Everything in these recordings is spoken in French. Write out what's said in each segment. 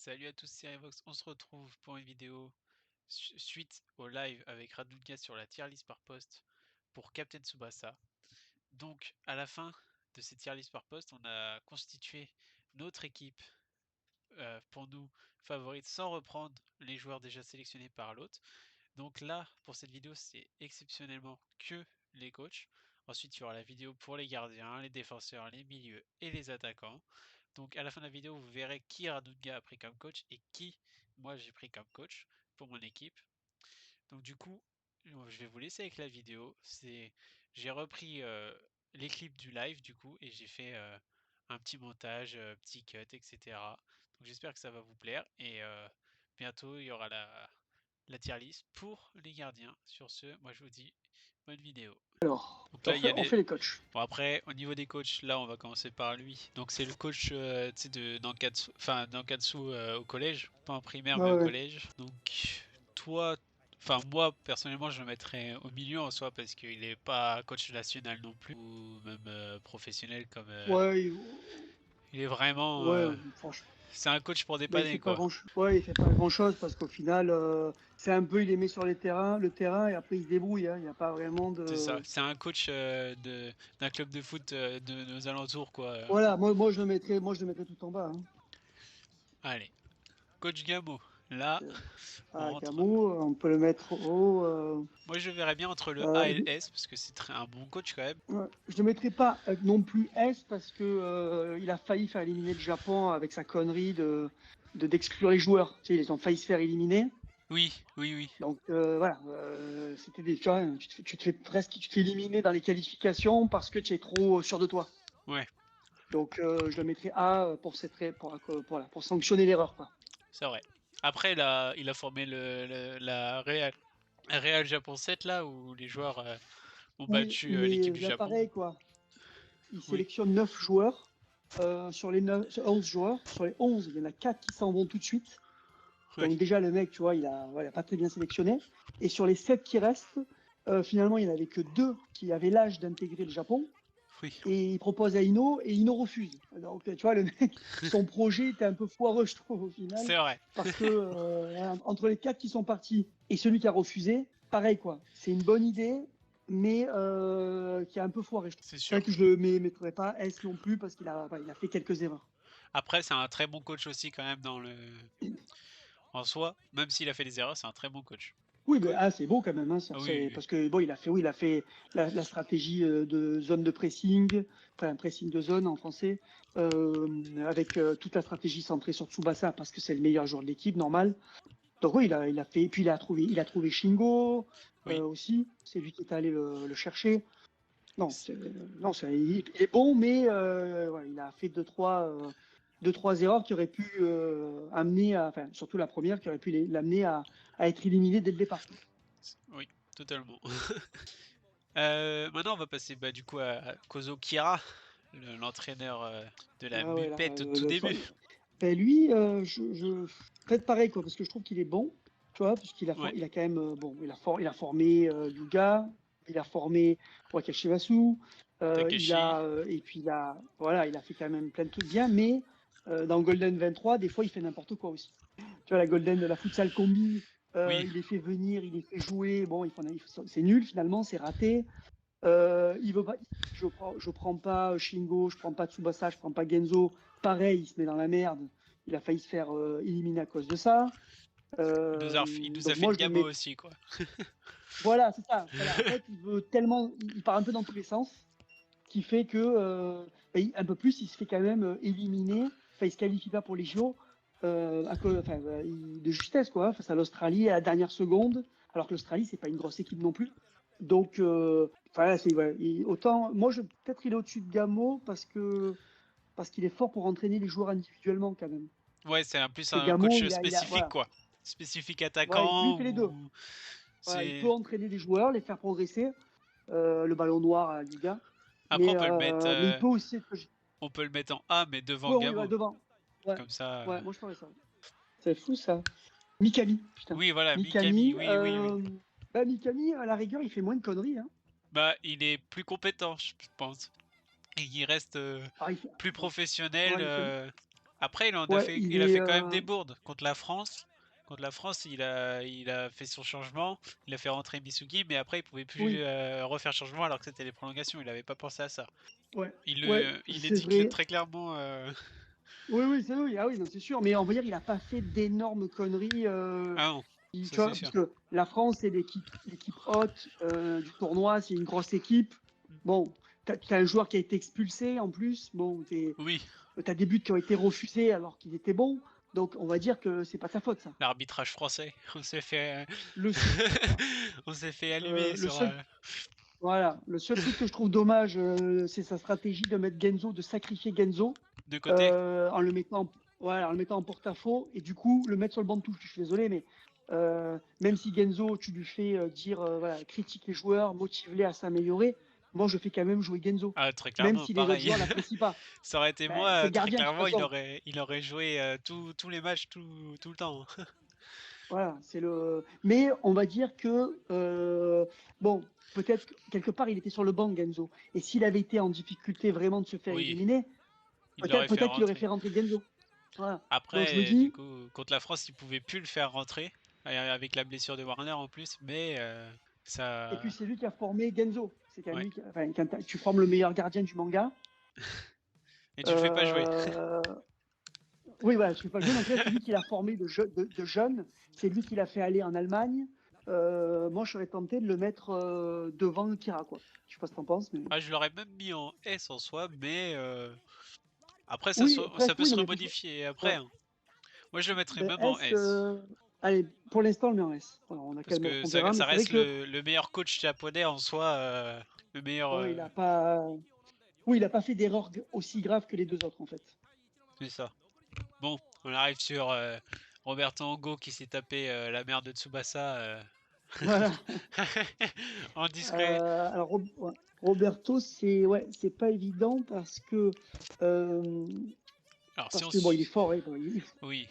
Salut à tous, c'est Revox. On se retrouve pour une vidéo suite au live avec Radulka sur la tier list par poste pour Captain Tsubasa. Donc, à la fin de cette tier list par poste, on a constitué notre équipe pour nous favorite sans reprendre les joueurs déjà sélectionnés par l'autre. Donc là, pour cette vidéo, c'est exceptionnellement que les coachs. Ensuite, il y aura la vidéo pour les gardiens, les défenseurs, les milieux et les attaquants. Donc à la fin de la vidéo, vous verrez qui Radunga a pris comme coach et qui moi j'ai pris comme coach pour mon équipe. Donc du coup, je vais vous laisser avec la vidéo. J'ai repris les clips du live du coup et j'ai fait un petit montage, petit cut, etc. Donc j'espère que ça va vous plaire et bientôt il y aura la tier list pour les gardiens. Sur ce, moi je vous dis bonne vidéo. Alors, Donc là il y a on les. fait les coachs. Bon après au niveau des coachs, là on va commencer par lui. Donc c'est le coach de Nankatsu, enfin Nankatsu au collège, pas en primaire mais Ouais, au ouais. collège. Donc toi, enfin moi personnellement je le mettrais au milieu en soi parce qu'il est pas coach national non plus ou même professionnel comme Ouais, il est vraiment ouais, franchement. c'est un coach pour Bah, dépanner quoi. il fait pas grand chose parce qu'au final, c'est un peu, il les met sur le terrain et après il se débrouille. Hein. Il n'y a pas vraiment C'est ça, de. c'est un coach d'un club de foot de nos alentours quoi. Voilà, moi je le mettrais tout en bas. Hein. Allez, coach Gamo. Là, Euh, on Ah, rentre. Camo, on peut le mettre haut. Moi, je verrais bien entre le A Euh, et le S parce que c'est un bon coach quand même. ouais. Je le mettrais pas non plus S parce que il a failli faire éliminer le Japon avec sa connerie d'exclure les joueurs. Tu sais, ils ont failli se faire éliminer. Oui, oui, oui. Donc voilà, c'était des, tu vois, tu te fais presque, tu te fais éliminer dans les qualifications parce que tu es trop sûr de toi. Ouais, Donc je le mettrais A pour sanctionner l'erreur, quoi. c'est vrai. Après, il a formé la Real Japon 7 là où les joueurs ont Oui, battu l'équipe mais du là Japon. pareil, quoi. Il Oui, sélectionne 9 joueurs. Sur 11 joueurs, sur les 11, il y en a 4 qui s'en vont tout de suite. oui, Donc déjà, le mec, tu vois, il a pas très bien sélectionné. Et sur les 7 qui restent, finalement, il n'y en avait que 2 qui avaient l'âge d'intégrer le Japon. oui. Et il propose à Ino et Ino refuse. Donc, tu vois, le mec, son projet était un peu foireux, je trouve, au final, C'est vrai, parce que entre les 4 qui sont partis et celui qui a refusé, pareil, quoi. C'est une bonne idée, mais qui a un peu foiré, je trouve. c'est C'est vrai sûr. que je le mettrais pas S non plus parce il a fait quelques erreurs. Après, c'est un très bon coach aussi quand même en soi. Même s'il a fait des erreurs, c'est un très bon coach. Oui, mais c'est beau quand même, hein, Ah oui, oui, oui. parce que bon, il a fait la stratégie de zone de pressing, enfin pressing de zone en français, avec toute la stratégie centrée sur Tsubasa parce que c'est le meilleur joueur de l'équipe, normal. Donc oui, il a fait, et puis il a trouvé Shingo Oui. aussi, c'est lui qui est allé le chercher. Non, non, il est bon, mais voilà, il a fait deux, trois erreurs qui auraient pu amener enfin, surtout la première, qui aurait pu l'amener à être éliminé dès le départ. Oui, totalement. Maintenant, on va passer bah, du coup à Kozo Kira, l'entraîneur de la Ah ouais, là, Mupette au tout début. ben lui, peut-être pareil, quoi, parce que je trouve qu'il est bon, tu vois, Ouais, il a quand même, bon, il a formé Yuga, il a formé Wakashimasu, Takashi. et puis voilà, il a fait quand même plein de trucs bien, mais dans Golden 23, des fois, il fait n'importe quoi aussi. Tu vois, la futsal combi, Oui, il les fait venir, il les fait jouer, bon, c'est nul finalement, c'est raté. Il veut pas, je prends pas Shingo, je prends pas Tsubasa, je prends pas Genzo. Pareil, il se met dans la merde. Il a failli se faire éliminer à cause de ça. il nous a Donc fait moi, une je le gamo mets. aussi, quoi. Voilà, c'est ça. Voilà. En fait, il veut tellement, il part un peu dans tous les sens, qui fait que un peu plus, il se fait quand même éliminer. Enfin, il se qualifie pas pour les JO de justesse, quoi, face à l'Australie à la dernière seconde, alors que l'Australie, c'est pas une grosse équipe non plus. Donc, voilà, autant, moi, peut-être il est au-dessus de Gamo parce qu'il est fort pour entraîner les joueurs individuellement quand même. Ouais, c'est un plus Que un Gamo, coach spécifique, voilà, quoi. Spécifique voilà, lui, il attaquant fait les deux. ou Voilà, il c'est. peut entraîner des joueurs, les faire progresser, le ballon noir à Yuga, Après, mais il peut aussi être. on peut le mettre en A, mais devant Ouais, on y va Gamo. devant. Ouais, Comme ça. ouais, moi je ferais ça. C'est fou ça. Mikami, putain. Oui, voilà, Mikami. Mikami, Oui, oui, oui. Mikami, à la rigueur, il fait moins de conneries. Hein. Bah, il est plus compétent, je pense. Et il reste Ah, plus professionnel. ouais, Après, Ouais, il a fait quand même des bourdes contre la France. Contre la France, il a fait son changement, il a fait rentrer Misugi, mais après, il pouvait plus oui, refaire changement alors que c'était les prolongations. Il avait pas pensé à ça. ouais, ouais, Il le c'est dit vrai. très clairement. Oui, oui, c'est oui, ah oui, non, c'est sûr. Mais on va dire, il a pas fait d'énormes conneries. Ah non, Tu ça c'est vois, sûr. parce que la France, c'est l'équipe haute du tournoi, c'est une grosse équipe. Bon, tu as un joueur qui a été expulsé en plus. Bon, tu Oui, as des buts qui ont été refusés alors qu'ils étaient bons. Donc, on va dire que c'est pas sa faute, ça. l'arbitrage français, on s'est fait, Le, voilà. on s'est fait allumer Le sur. seul, voilà, le seul truc que je trouve dommage, c'est sa stratégie de mettre Genzo, de sacrifier Genzo De côté. en le mettant, voilà, en le mettant en porte-à-faux et du coup le mettre sur le banc de touche. Je suis désolé, mais même si Genzo, tu lui fais dire, voilà, critique les joueurs, motive-les à s'améliorer, moi je fais quand même jouer Genzo, Ah, très même clairement, si les autres pareil. joueurs l'apprécient pas. Ça aurait été Ben, c'est moi, le très gardien de toute clairement, façon. il aurait joué tous les matchs tout le temps. Voilà, c'est le. Mais on va dire que bon, peut-être que quelque part il était sur le banc Genzo. Et s'il avait été en difficulté vraiment de se faire Oui, éliminer, il l'aurait fait peut-être qu'il aurait rentrer. fait rentrer Genzo. Voilà. Donc je me Après, du dis, coup, contre la France, il pouvait plus le faire rentrer, avec la blessure de Warner en plus, mais et puis ça. c'est lui qui a formé Genzo. C'est quand même Ouais. lui enfin, quand tu formes le meilleur gardien du manga. Et tu le fais pas jouer. euh, Oui, voilà, je ne fais pas jouer. Donc là, c'est lui qui l'a formé de jeunes. C'est lui qui l'a fait aller en Allemagne. Moi, je serais tenté de le mettre devant Kira, quoi. Je sais pas ce que t'en penses, mais. Ah, je l'aurais même mis en S en soi, mais après, Oui, ça presque peut oui, se non, mais remodifier après, ouais. hein. Moi, je le mettrais Ben, même en S, S. allez, pour l'instant, le met en S. Voilà, on a Parce quand même, que on verra, mais ça c'est vrai reste que le meilleur coach japonais en soi, le meilleur. ouais, il a pas, oui, il a pas fait d'erreur aussi grave que les deux autres, en fait. C'est ça. Bon, on arrive sur Roberto Ango qui s'est tapé la mère de Tsubasa Voilà. en discret. Alors, ouais, Roberto, c'est ouais, c'est pas évident euh, Alors, si parce on que bon, il est suit, fort, ouais, bon, oui,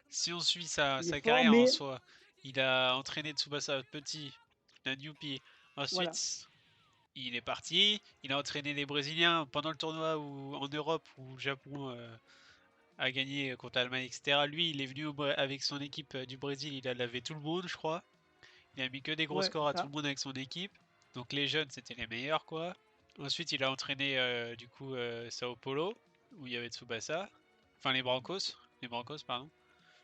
si on suit il est sa fort, carrière en mais soi, il a entraîné Tsubasa petit, un Newpie. voilà. Ensuite, il est parti. Il a entraîné les Brésiliens pendant le tournoi ou en Europe où le Japon a gagné contre l'Allemagne, etc. Lui, il est venu avec son équipe du Brésil. Il a lavé tout le monde, je crois. Il a mis que des gros Ouais, scores c'est à tout le ça. monde avec son équipe. Donc les jeunes, c'était les meilleurs, quoi. Ensuite, il a entraîné du coup Sao Paulo, où il y avait Tsubasa. Enfin, les Brancos. Les Brancos, pardon.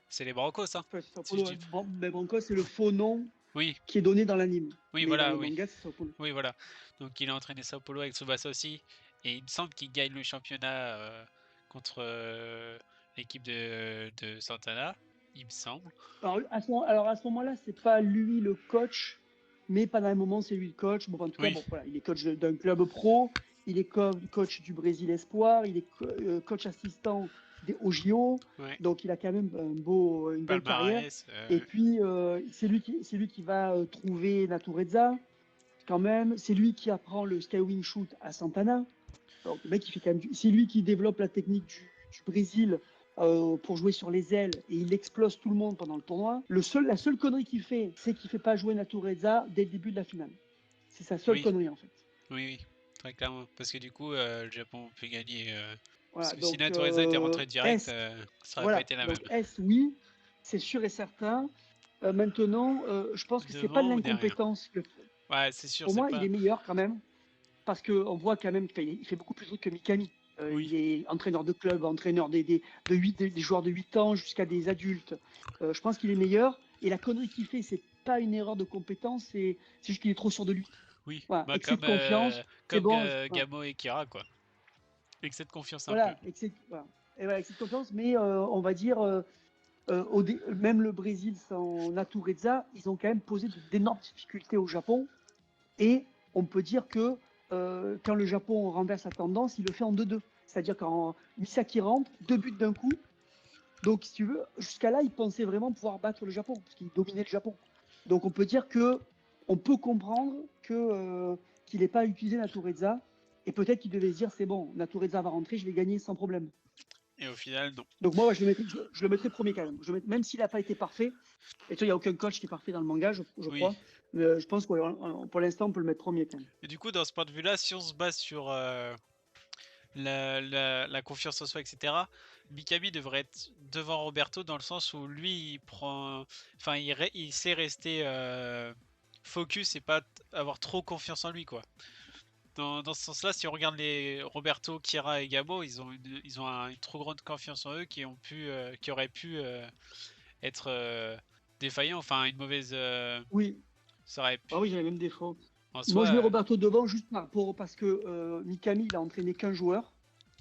C'est les Brancos, hein. Ouais, c'est Sao Si je Paulo, ouais. dis. Mais Branco, c'est le faux nom Oui, qui est donné dans l'anime. oui, Mais dans voilà, le oui. manga, c'est Sao Paulo. Oui, voilà. Donc il a entraîné Sao Paulo avec Tsubasa aussi. Et il me semble qu'il gagne le championnat contre l'équipe de Santana. Il me semble. Alors à ce moment-là, c'est pas lui le coach, mais pendant un moment, c'est lui le coach. Bon, en tout cas, Oui, bon, voilà, il est coach d'un club pro, il est coach du Brésil Espoir, il est coach assistant au JO, ouais. donc il a quand même une belle carrière. Palmarès. Et puis, c'est lui qui va trouver Natureza, quand même. C'est lui qui apprend le skywing shoot à Santana. Donc, le mec, il fait quand même c'est lui qui développe la technique du Brésil pour jouer sur les ailes et il explose tout le monde pendant le tournoi. La seule connerie qu'il fait, c'est qu'il ne fait pas jouer Natureza dès le début de la finale. C'est sa seule Oui, connerie en fait. oui, oui. Très clairement. Parce que du coup, le Japon peut gagner. Parce Voilà, que si donc Natureza était rentré direct, S, ça aurait pas voilà, été la même. donc S, oui, c'est sûr et certain. Maintenant, je pense que c'est pas de Devant ou derrière? l'incompétence. Ouais, c'est sûr, Pour c'est moi, il pas. est meilleur quand même. Parce qu'on voit quand même qu'il fait beaucoup plus de trucs que Mikami. Oui, Il est entraîneur de club, entraîneur des joueurs de 8 ans jusqu'à des adultes. Je pense qu'il est meilleur. Et la connerie qu'il fait, c'est pas une erreur de compétence, c'est juste qu'il est trop sûr de lui. oui. Voilà, Bah, excès de confiance, c'est comme bon. Voilà, Gamo et Kira, quoi. Excès de confiance un peu. voilà, voilà. Et voilà, excès de confiance, mais on va dire, même le Brésil sans Natureza, ils ont quand même posé d'énormes difficultés au Japon. Et on peut dire que quand le Japon renverse sa tendance, il le fait en 2-2. C'est-à-dire quand Misaki rentre, deux buts d'un coup. Donc, si tu veux, jusqu'à là, il pensait vraiment pouvoir battre le Japon, parce qu'il dominait le Japon. Donc, on peut dire que on peut comprendre qu'il n'ait pas utilisé Natureza. Et peut-être qu'il devait se dire, c'est bon, Natureza va rentrer, je vais gagner sans problème. Et au final, non. Donc moi, ouais, je le mettrais premier quand même. Même s'il n'a pas été parfait, et toi, il n'y a aucun coach qui est parfait dans le manga, je Oui. crois. Mais je pense que pour l'instant, on peut le mettre premier quand même. Et du coup, dans ce point de vue-là, si on se base sur la confiance en soi, etc., Mikami devrait être devant Roberto dans le sens où lui, il prend, enfin, il sait rester focus et pas avoir trop confiance en lui, quoi. Dans ce sens-là, si on regarde les Roberto, Kira et Gabo, ils ont une trop grande confiance en eux qui auraient pu être défaillants. Enfin, une mauvaise, Oui, ça aurait ah oui, pu, j'avais même des fautes. en Moi, soi, je mets Roberto devant juste parce que Mikami, il a entraîné qu'un joueur,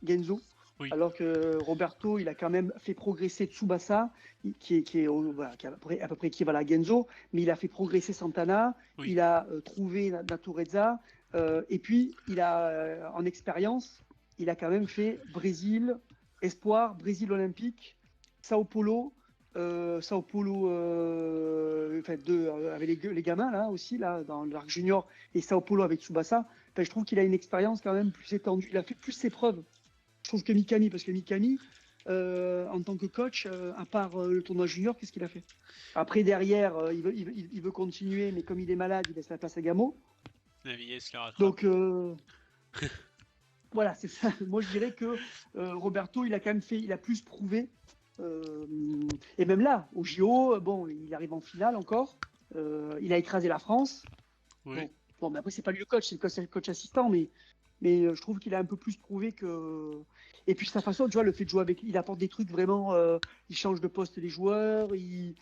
Genzo, oui, alors que Roberto, il a quand même fait progresser Tsubasa, voilà, qui est à peu près équivalent à Genzo, mais il a fait progresser Santana, oui, il a trouvé Natureza, et puis il a, en expérience, il a quand même fait Brésil, Espoir, Brésil Olympique, Sao Paulo, Sao Paulo, enfin, avec les gamins là aussi, là, dans l'arc junior, et Sao Paulo avec Tsubasa. Enfin, je trouve qu'il a une expérience quand même plus étendue. Il a fait plus ses preuves, je trouve, que Mikami, parce que Mikami, en tant que coach, à part le tournoi junior, qu'est-ce qu'il a fait? Après, derrière, il veut continuer, mais comme il est malade, il laisse la place à Gamo. Navies le rattrape. Donc, voilà, c'est ça. Moi, je dirais que Roberto, il a quand même fait, il a plus prouvé. Euh, et même là, au JO, bon, il arrive en finale encore. Il a écrasé la France. Oui, Bon, mais après, c'est pas lui le coach, c'est le coach assistant, mais je trouve qu'il a un peu plus prouvé que. Et puis sa façon, tu vois, le fait de jouer avec, il apporte des trucs vraiment. Il change de poste les joueurs, il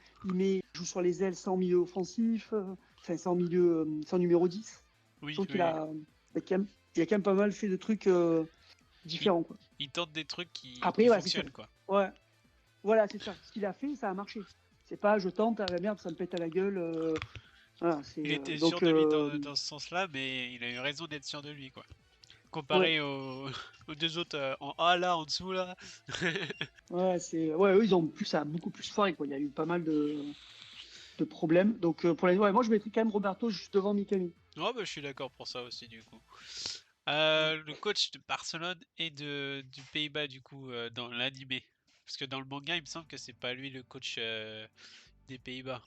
joue sur les ailes sans milieu offensif, enfin sans milieu, sans numéro 10. Je oui, trouve oui. il a quand même pas mal fait de trucs Il, différents, quoi. il tente des trucs Après, qui voilà, c'est ça. fonctionnent, quoi. Ouais, voilà, c'est ça. Ce qu'il a fait, ça a marché. C'est pas je tente, ah la merde, ça me pète à la gueule. Voilà, Il était sûr donc de lui dans ce sens-là, mais il a eu raison d'être sûr de lui, quoi. ouais, Comparé aux deux autres en A là, en dessous là. ouais, eux, ils ont plus, ça a beaucoup plus foiré, quoi. Il y a eu pas mal de problèmes. Donc ouais, moi je mettrais quand même Roberto juste devant Mikami. Oh, bah, je suis d'accord pour ça aussi, du coup. Ouais. Le coach de Barcelone et du Pays-Bas, du coup, dans l'animé. Parce que dans le manga, il me semble que c'est pas lui le coach des Pays-Bas.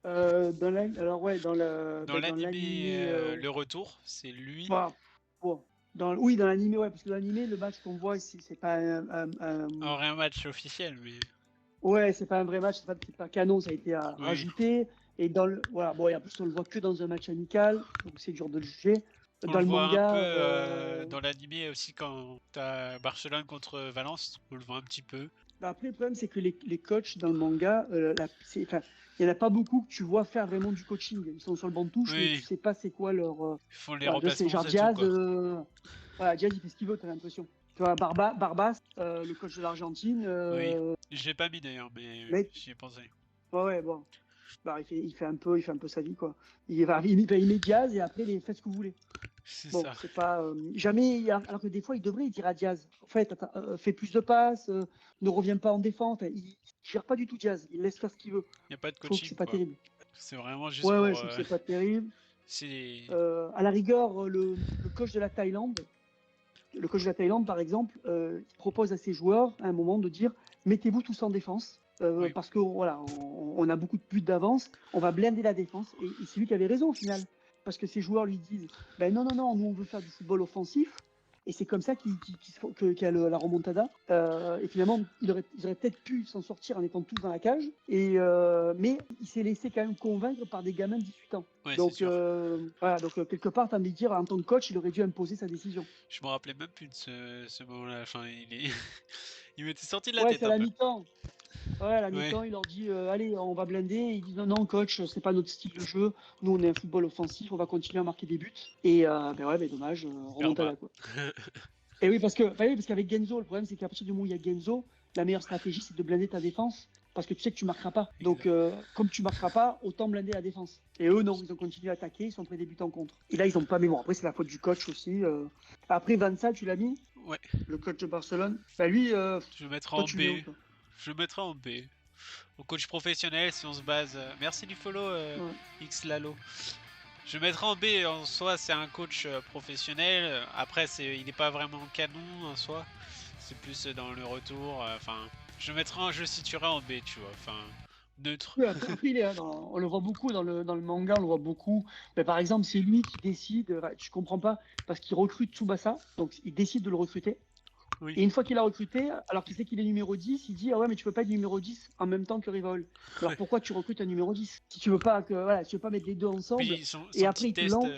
Alors ouais, Dans dans l'animé, l'animé, le retour, c'est lui. bah, bon, oui, dans l'animé, ouais, parce que l'animé, le match qu'on voit, c'est pas Alors, un match officiel, mais ouais, c'est pas un vrai match, c'est pas canon, ça a été oui. rajouté. Et voilà, bon, et en plus, on le voit que dans un match amical, donc c'est dur de le juger. On Dans le le voit un peu manga, dans l'animé aussi quand t'as Barcelone contre Valence. On le voit un petit peu. bah après, le problème, c'est que les coachs dans le manga, enfin, il n'y en a pas beaucoup que tu vois faire vraiment du coaching. Ils sont sur le banc de touche, mais tu Oui, sais pas c'est quoi leur. ils font les Voilà, tu vois, c'est remplacements, genre c'est tout Diaz, quoi. voilà, Diaz, il fait ce qu'il veut, t'as l'impression. Tu vois, Barbas, le coach de l'Argentine, Oui, je l'ai pas mis d'ailleurs, mais mec, j'y ai pensé. ouais, ouais, bon. Bah, il fait un peu sa vie, quoi. Il met Diaz et après, il fait ce que vous voulez. C'est Bon, ça. c'est pas jamais. Alors que des fois, il devrait dire à Diaz, en fait, attends, fais plus de passes, ne reviens pas en défense. Enfin, il gère pas du tout Diaz. Il laisse faire ce qu'il veut. Il n'y a pas de Je trouve que c'est coaching pas quoi. terrible. C'est vraiment juste Ouais, ouais, pour. je trouve que c'est pas terrible. C'est. À la rigueur, le coach de la Thaïlande, le coach de la Thaïlande, par exemple, il propose à ses joueurs à un moment de dire mettez-vous tous en défense. Oui, Parce que voilà, on a beaucoup de buts d'avance, on va blinder la défense. Et c'est lui qui avait raison au final. Parce que ses joueurs lui disent ben non, non, non, nous on veut faire du football offensif. Et c'est comme ça qu'il y a la remontada. Et finalement, ils auraient peut-être pu s'en sortir en étant tous dans la cage. Mais il s'est laissé quand même convaincre par des gamins de 18 ans. ouais, c'est Donc, sûr. voilà, donc quelque part, tu as envie de dire, en tant que coach, il aurait dû imposer sa décision. Je me rappelais même plus de ce moment-là. Enfin, il m'était sorti de la Ouais, tête c'est à un la peu. mi-temps. Ouais, à la Ouais, mi-temps, il leur dit allez, on va blinder. Ils disent non, non, coach, c'est pas notre style de jeu. Nous, on est un football offensif, on va continuer à marquer des buts. Et ben ouais, ben dommage, Berba. remontada quoi. Et oui, bah oui, parce qu'avec Genzo, le problème c'est qu'à partir du moment où il y a Genzo, la meilleure stratégie c'est de blinder ta défense parce que tu sais que tu marqueras pas. Donc, Exact. comme tu marqueras pas, autant blinder la défense. Et eux, non, ils ont continué à attaquer, ils sont pris des buts en contre. Et là, ils ont pas. Mais bon, après, c'est la faute du coach aussi. Après, Van Sal, tu l'as mis, Ouais, le coach de Barcelone. Bah lui, je le mettrai toi, en tu le mets où, B. toi? Je le mettrai en B. Au coach professionnel, si on se base. Merci du follow, Ouais. X Lalo. Je le mettrai en B. En soi, c'est un coach professionnel. Après, il n'est pas vraiment canon en soi. C'est plus dans le retour. Enfin, je le situerai en B, tu vois. Enfin, neutre. Oui, après, on le voit beaucoup dans le manga, on le voit beaucoup. Mais par exemple, c'est lui qui décide, je comprends pas, parce qu'il recrute Tsubasa, donc il décide de le recruter. Oui. Et une fois qu'il a recruté, alors qu'il sait qu'il est numéro 10, il dit: «Ah ouais, mais tu peux pas être numéro 10 en même temps que Rivol. Alors Ouais. pourquoi tu recrutes un numéro 10? Si tu veux pas que voilà, si tu veux pas mettre les 2 ensemble». Puis Et son après petit il te test lance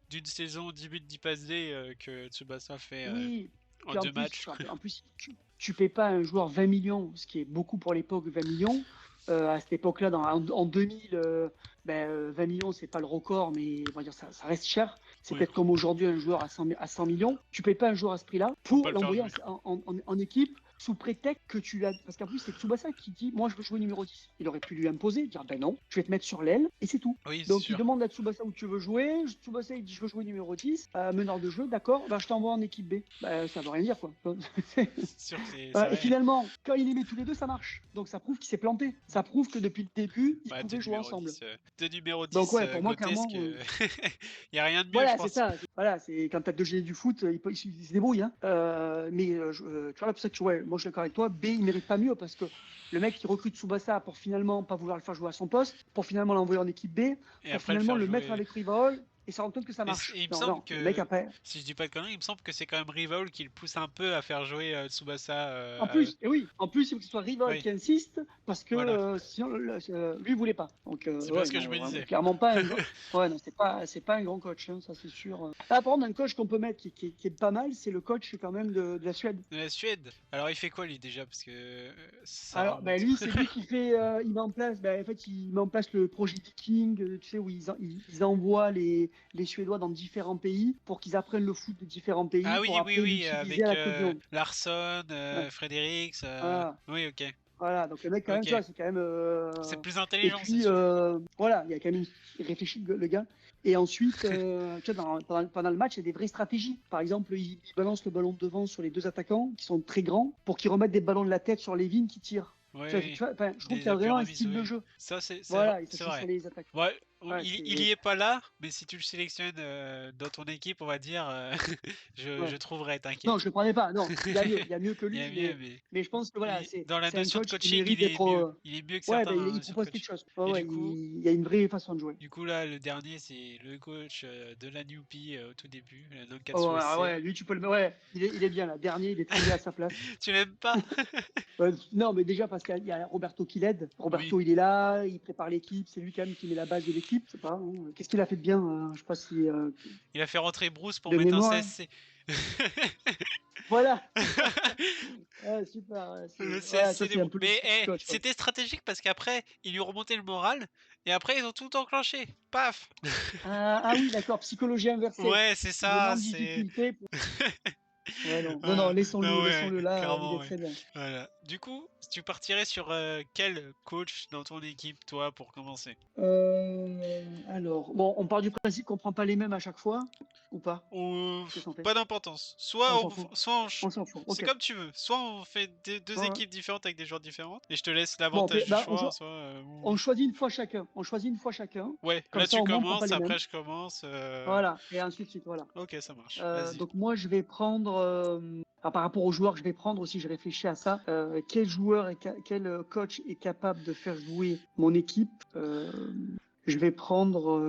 d'une saison, 10 buts, 10 passes D que Tsubasa fait oui, en puis en 2 plus matchs. en plus tu paies pas un joueur 20 millions, ce qui est beaucoup pour l'époque 20 millions. À cette époque-là, en 2000, 20 millions, c'est pas le record, mais on va dire ça reste cher. C'est Oui, peut-être comme aujourd'hui un joueur à 100 millions. Tu payes pas un joueur à ce prix-là pour pas pour le faire l'envoyer jouer. en équipe sous prétexte que tu l'as. Parce qu'en plus, c'est Tsubasa qui dit: moi, je veux jouer numéro 10. Il aurait pu lui imposer, dire: ben non, je vais te mettre sur l'aile et c'est tout. Oui, c'est Donc, il sûr. demande à Tsubasa où tu veux jouer. Tsubasa, il dit: je veux jouer numéro 10, meneur de jeu, d'accord, ben, je t'envoie en équipe B. Ben, ça veut rien dire, quoi. C'est sûr que c'est Voilà, et vrai. finalement, quand il les met tous les deux, ça marche. Donc, ça prouve qu'il s'est planté. Ça prouve que depuis le début, ils Bah, pouvaient jouer ensemble. deux numéros Donc, 10 ouais, pour moi, clairement, grotesques, il y a rien de mieux, je voilà, c'est pense. ça. Voilà, c'est quand t'as deux génies du foot, ils se débrouillent. Hein. Tu vois, là, pour ça que ouais, moi, je suis d'accord avec toi. B, il mérite pas mieux parce que le mec qui recrute Tsubasa pour finalement pas vouloir le faire jouer à son poste, pour finalement l'envoyer en équipe B, Et pour après le finalement faire le mettre jouer. avec Rivol et se rendre compte que ça Et marche. il me Non, semble non, le mec que, après. si je dis pas de conneries, il me semble que c'est quand même Rivol qui le pousse un peu à faire jouer Tsubasa. En plus, et oui, en plus, il faut que ce soit Rivol Oui, qui insiste parce que voilà. sinon, lui, il voulait pas. Donc, C'est bien ouais, ce que je non, me disais. clairement pas un grand. Ouais, non, c'est pas un grand coach, hein, ça c'est sûr. Ah, par contre, un coach qu'on peut mettre qui est pas mal, c'est le coach quand même de la Suède. De la Suède. Alors il fait quoi lui déjà? Parce que ça Alors, ben, remonte. lui, c'est lui qui fait, il met en place, ben, en fait, il met en place le projet Viking, tu sais, où ils envoient les Suédois dans différents pays pour qu'ils apprennent le foot de différents pays Ah pour oui, oui, après oui, l'utiliser à avec la Coupe du Monde. Larsson, Ouais, Fredericks. voilà. Oui, ok. Voilà, donc le mec, quand même, Ok. tu vois, c'est quand même. C'est plus Et intelligent, c'est puis, sûr. voilà, il y a quand même il réfléchit, le gars. Et ensuite, tu vois, pendant le match, il y a des vraies stratégies. Par exemple, il balance le ballon de devant sur les deux attaquants, qui sont très grands, pour qu'ils remettent des ballons de la tête sur Levin qui tire. Oui, Tu oui. vois, enfin, je trouve qu'il Des y a appuis vraiment un remises, style de oui. jeu. Ça, Voilà, il c'est s'appuie sur vrai. les attaquants. Ouais, Ouais, il y est pas là, mais si tu le sélectionnes dans ton équipe, on va dire, je ouais. trouverai, Non, t'inquiète. je le prenais pas. Non, il y a mieux que Il y a lui, mieux, mais mais je pense que voilà, dans la c'est un notion de coach qui coaching, mérite d'être. Il est mieux que Ouais, certains ben, dans la il notion de propose quelque coaching. chose. Ouais, Et ouais, il y a une vraie façon de jouer. du coup là, le dernier, c'est le coach de la Newpie au tout début, la Oh, Nankatsu ouais, SC. ouais, lui, tu peux le. Ouais, il est bien là. Dernier, il est très bien à sa place. Tu l'aimes pas? Non, mais déjà parce qu'il y a Roberto qui l'aide. Oui, Roberto, il est là, il prépare l'équipe. C'est lui quand même qui met la base de l'équipe. Je sais pas. Hein. Qu'est-ce qu'il a fait de bien? Je sais pas si il a fait rentrer Bruce pour de mettre un mémoire. CSC. Voilà. Ouais, super. Ouais, Le ouais, CSC ça des c'est un Bruce. peu le Mais style du coach. Ouais. c'était stratégique parce qu'après, il lui remontait le moral et après, ils ont tout enclenché. Paf! Ah oui, d'accord. Psychologie inversée. Ouais, c'est Il le met ça, en c'est. difficulté. Ouais, non, non, non, Ah, non, laissons-le, ouais, laissons-le là. Il clairement, est ouais. très bien. Voilà. Du coup, tu partirais sur quel coach dans ton équipe, toi, pour commencer? Alors, bon, on part du principe qu'on prend pas les mêmes à chaque fois, ou pas? Ou Qu'est-ce qu'on fait? pas d'importance. On s'en fout. Soit On s'en fout. c'est Ok. comme tu veux. Soit on fait deux Ouais. équipes différentes avec des joueurs différents et je te laisse Bon, l'avantage du bah, choix, soit. on choisit une fois chacun. On choisit une fois chacun. Ouais, Comme là ça, tu au moins, on prend pas commences, les mêmes. après je commence. Voilà. Et ainsi de suite. Voilà. Ok, ça marche. Vas-y. Donc moi, je vais prendre, par rapport aux joueurs que je vais prendre aussi, je réfléchis à ça. Quel joueur et quel coach est capable de faire jouer mon équipe? Je vais prendre,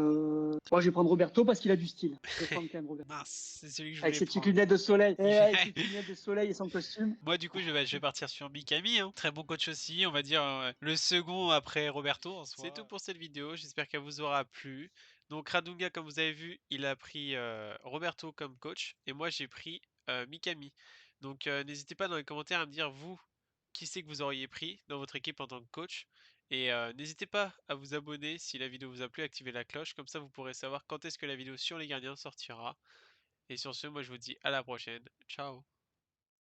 moi, je vais prendre Roberto parce qu'il a du style. Je vais prendre quand même Roberto. Mince, c'est celui que je Avec voulais ses petites prendre. lunettes de soleil. Avec ses petites lunettes de soleil et son costume. Moi, du coup, je vais partir sur Mikami, hein. Très bon coach aussi, on va dire le second après Roberto en soi. C'est tout pour cette vidéo, j'espère qu'elle vous aura plu. Donc Radunga, comme vous avez vu, il a pris Roberto comme coach et moi j'ai pris Mikami. Donc n'hésitez pas dans les commentaires à me dire vous, qui c'est que vous auriez pris dans votre équipe en tant que coach. Et n'hésitez pas à vous abonner si la vidéo vous a plu, activez la cloche, comme ça vous pourrez savoir quand est-ce que la vidéo sur les gardiens sortira. Et sur ce, moi je vous dis à la prochaine. Ciao.